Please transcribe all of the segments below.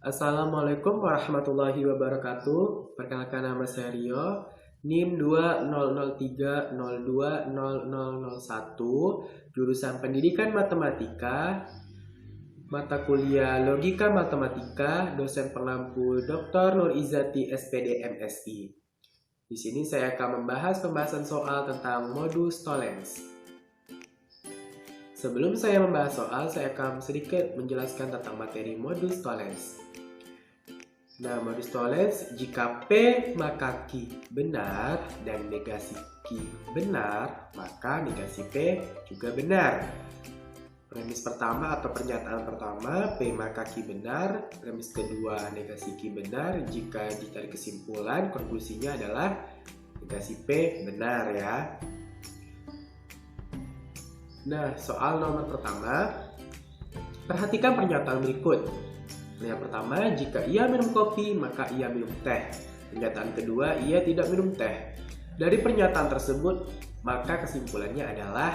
Assalamualaikum warahmatullahi wabarakatuh. Perkenalkan, nama saya Rio, NIM 2003020001, jurusan Pendidikan Matematika, mata kuliah Logika Matematika, dosen pengampu Dr. Nur Izzati SPD MSI. Di sini saya akan membahas pembahasan soal tentang modus tollens. Sebelum saya membahas soal, saya akan sedikit menjelaskan tentang materi modus tollens. Nah, modus tollens, jika P maka Q benar dan negasi Q benar, maka negasi P juga benar. Premis pertama atau pernyataan pertama, P maka Q benar. Premis kedua, negasi Q benar. Jika dicari kesimpulan, konklusinya adalah negasi P benar ya. Nah, soal nomor pertama, perhatikan pernyataan berikut. Yang pertama, jika ia minum kopi, maka ia minum teh. Pernyataan kedua, ia tidak minum teh. Dari pernyataan tersebut, maka kesimpulannya adalah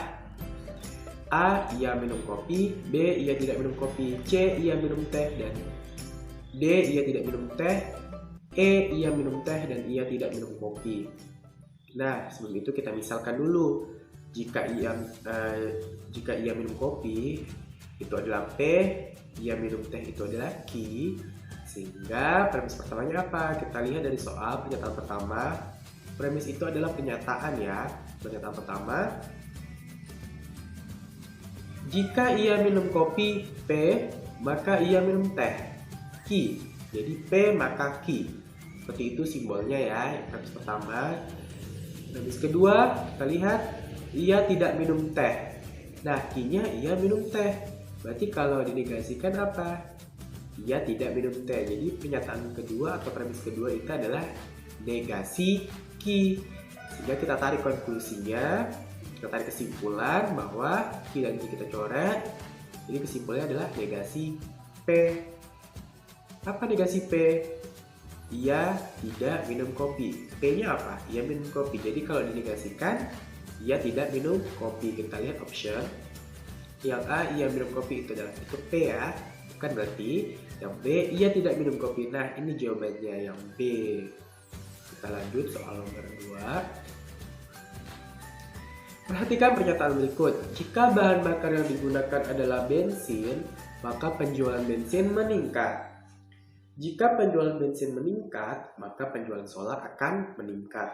A. Ia minum kopi, B. Ia tidak minum kopi, C. Ia minum teh, dan D. Ia tidak minum teh, E. Ia minum teh, dan ia tidak minum kopi. Nah, sebelum itu kita misalkan dulu. Jika ia minum kopi, itu adalah P. Ia minum teh itu adalah Q. Sehingga premis pertamanya apa? Kita lihat dari soal pernyataan pertama. Premis itu adalah pernyataan ya. Pernyataan pertama, jika ia minum kopi P, maka ia minum teh Q. Jadi P maka Q. Seperti itu simbolnya ya. Premis pertama. Premis kedua, kita lihat ia tidak minum teh. Nah, Q-nya ia minum teh. Berarti kalau dinegasikan apa? Ia tidak minum teh. Jadi pernyataan kedua atau premis kedua itu adalah negasi Q. Sehingga kita tarik konklusinya, kita tarik kesimpulan bahwa Q dan Q kita coret. Jadi kesimpulannya adalah negasi P. Apa negasi P? Ia tidak minum kopi. P-nya apa? Ia minum kopi. Jadi kalau dinegasikan, ia tidak minum kopi. Kita lihat option. Yang A, ia minum kopi, itu P ya. Bukan berarti yang B, ia tidak minum kopi. Nah, ini jawabannya yang B. Kita lanjut soal nomor 2. Perhatikan pernyataan berikut. Jika bahan bakar yang digunakan adalah bensin, maka penjualan bensin meningkat. Jika penjualan bensin meningkat, maka penjualan solar akan meningkat.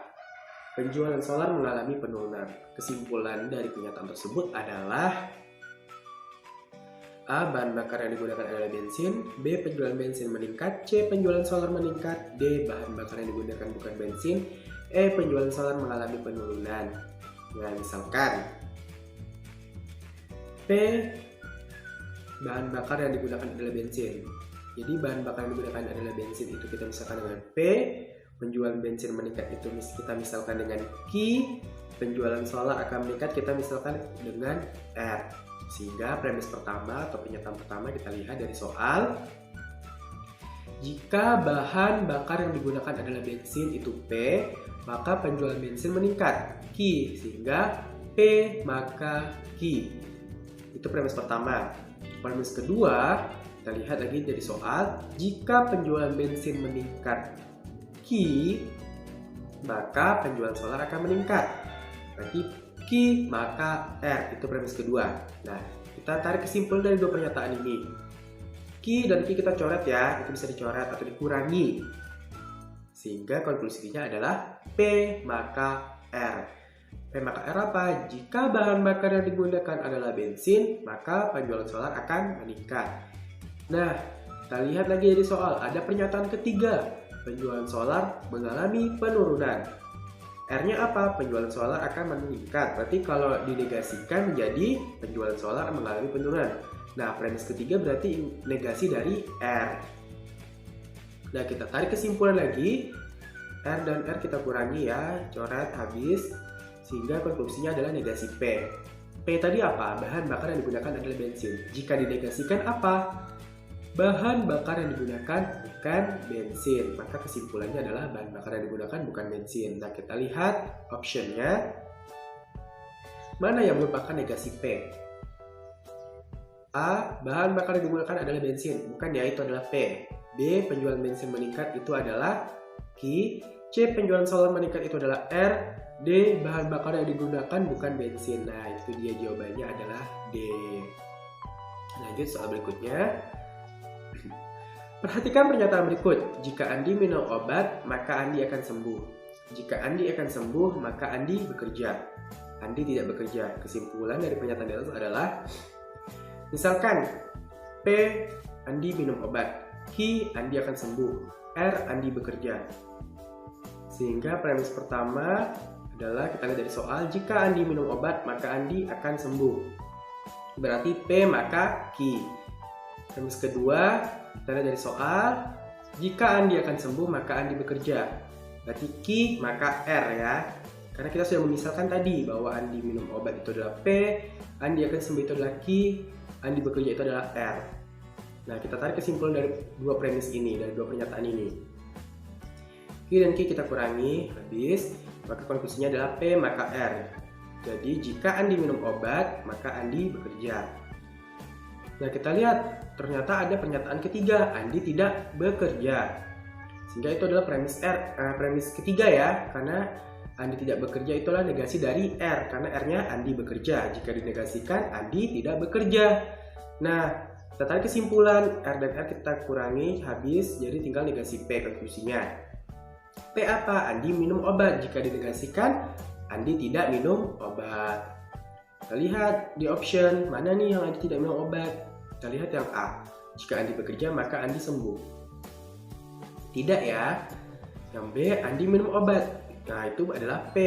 Penjualan solar mengalami penurunan. Kesimpulan dari pernyataan tersebut adalah A. Bahan bakar yang digunakan adalah bensin. B. Penjualan bensin meningkat. C. Penjualan solar meningkat. D. Bahan bakar yang digunakan bukan bensin. E. Penjualan solar mengalami penurunan. Nah, misalkan P. Bahan bakar yang digunakan adalah bensin. Jadi bahan bakar yang digunakan adalah bensin, itu kita misalkan dengan P. Penjualan bensin meningkat itu kita misalkan dengan Q. Penjualan solar akan meningkat kita misalkan dengan R. Sehingga premis pertama atau pernyataan pertama kita lihat dari soal. Jika bahan bakar yang digunakan adalah bensin itu P, maka penjualan bensin meningkat Q. Sehingga P maka Q. Itu premis pertama. Premis kedua, kita lihat lagi dari soal. Jika penjualan bensin meningkat Q, maka penjualan solar akan meningkat. Berarti Q maka R, itu premis kedua. Nah, kita tarik kesimpulan dari dua pernyataan ini. Q dan Q kita coret ya, itu bisa dicoret atau dikurangi. Sehingga konklusinya adalah P maka R. P maka R apa? Jika bahan bakar yang digunakan adalah bensin, maka penjualan solar akan meningkat. Nah, kita lihat lagi dari soal, ada pernyataan ketiga. Penjualan solar mengalami penurunan. R-nya apa? Penjualan solar akan meningkat. Berarti kalau dinegasikan menjadi penjualan solar mengalami penurunan. Nah, premis ketiga berarti negasi dari R. Nah, kita tarik kesimpulan lagi. R dan R kita kurangi ya, coret habis. Sehingga konklusinya adalah negasi P. P tadi apa? Bahan bakar yang digunakan adalah bensin. Jika dinegasikan apa? Bahan bakar yang digunakan bukan bensin. Maka kesimpulannya adalah bahan bakar yang digunakan bukan bensin. Nah, kita lihat optionnya. Mana yang merupakan negasi P? A. Bahan bakar yang digunakan adalah bensin. Bukan ya, itu adalah P. B. Penjualan bensin meningkat, itu adalah Q. C. Penjualan solar meningkat, itu adalah R. D. Bahan bakar yang digunakan bukan bensin. Nah, itu dia jawabannya adalah D. Lanjut soal berikutnya. Perhatikan pernyataan berikut. Jika Andi minum obat, maka Andi akan sembuh. Jika Andi akan sembuh, maka Andi bekerja. Andi tidak bekerja. Kesimpulan dari pernyataan di atas adalah, misalkan P. Andi minum obat, Q. Andi akan sembuh, R. Andi bekerja. Sehingga premis pertama adalah kita lihat dari soal, jika Andi minum obat, maka Andi akan sembuh. Berarti P maka Q. Premis kedua, kita lihat dari soal, jika Andi akan sembuh, maka Andi bekerja. Berarti Q maka R ya. Karena kita sudah memisalkan tadi bahwa Andi minum obat itu adalah P, Andi akan sembuh itu adalah Q, Andi bekerja itu adalah R. Nah, kita tarik kesimpulan dari dua premis ini, dari dua pernyataan ini. Q dan Q kita kurangi habis, maka konklusinya adalah P maka R. Jadi jika Andi minum obat, maka Andi bekerja. Nah, kita lihat ternyata ada pernyataan ketiga, Andi tidak bekerja. Sehingga itu adalah premis ketiga ya, karena Andi tidak bekerja itulah negasi dari R, karena R-nya Andi bekerja. Jika dinegasikan, Andi tidak bekerja. Nah, kita tarik kesimpulan, R dan R kita kurangi habis, jadi tinggal negasi P konklusinya. P apa? Andi minum obat. Jika dinegasikan, Andi tidak minum obat. Kita lihat di option, mana nih yang Andi tidak minum obat? Kita lihat yang A. Jika Andi bekerja, maka Andi sembuh. Tidak ya. Yang B, Andi minum obat. Nah, itu adalah P.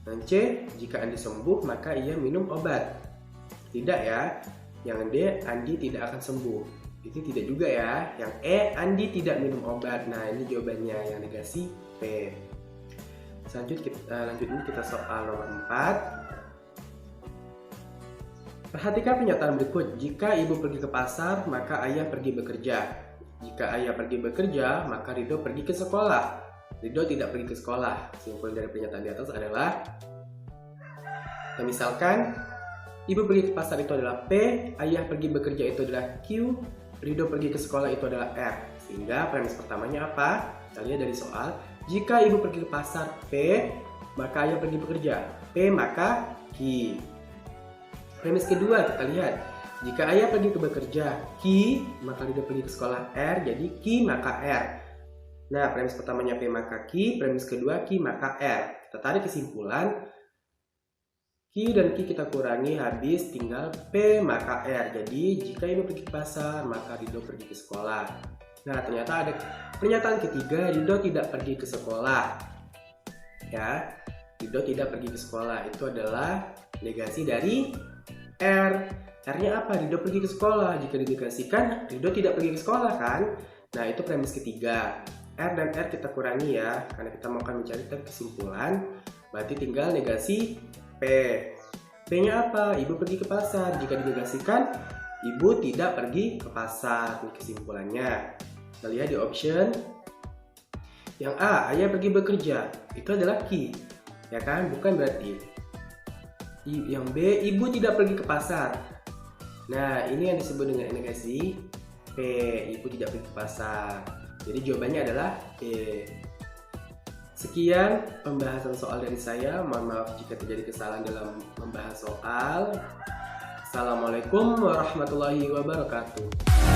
Dan C, jika Andi sembuh, maka ia minum obat. Tidak ya. Yang D, Andi tidak akan sembuh. Itu tidak juga ya. Yang E, Andi tidak minum obat. Nah, ini jawabannya yang negasi P. Lanjutnya kita soal nomor 4. Perhatikan pernyataan berikut. Jika ibu pergi ke pasar, maka ayah pergi bekerja. Jika ayah pergi bekerja, maka Ridho pergi ke sekolah. Ridho tidak pergi ke sekolah. Kesimpulan dari pernyataan di atas adalah, misalkan ibu pergi ke pasar itu adalah P, ayah pergi bekerja itu adalah Q, Ridho pergi ke sekolah itu adalah R. Sehingga premis pertamanya apa? Kita lihat dari soal, jika ibu pergi ke pasar P, maka ayah pergi bekerja. P maka Q. Premis kedua kita lihat, jika ayah pergi ke bekerja Q, maka Ridho pergi ke sekolah R, jadi Q maka R. Nah, premis pertamanya P maka Q, premis kedua Q maka R. Kita tarik kesimpulan, Q dan Q kita kurangi habis, tinggal P maka R. Jadi jika ibu pergi ke pasar, maka Ridho pergi ke sekolah. Nah, ternyata ada pernyataan ketiga, Ridho tidak pergi ke sekolah. Ya, Ridho tidak pergi ke sekolah. Itu adalah negasi dari R. R-nya apa? Ridho pergi ke sekolah. Jika dinegasikan, Ridho tidak pergi ke sekolah kan? Nah, itu premis ketiga. R dan R kita kurangi ya, karena kita mau mencari kesimpulan. Berarti tinggal negasi P. P-nya apa? Ibu pergi ke pasar. Jika dinegasikan, ibu tidak pergi ke pasar. Ini kesimpulannya. Kita lihat di option. Yang A, ayah pergi bekerja. Itu adalah Q. Ya kan? Bukan berarti. Yang B, ibu tidak pergi ke pasar. Nah, ini yang disebut dengan negasi P. Ibu tidak pergi ke pasar. Jadi jawabannya adalah P. Sekian pembahasan soal dari saya. Mohon maaf jika terjadi kesalahan dalam membahas soal. Assalamualaikum warahmatullahi wabarakatuh.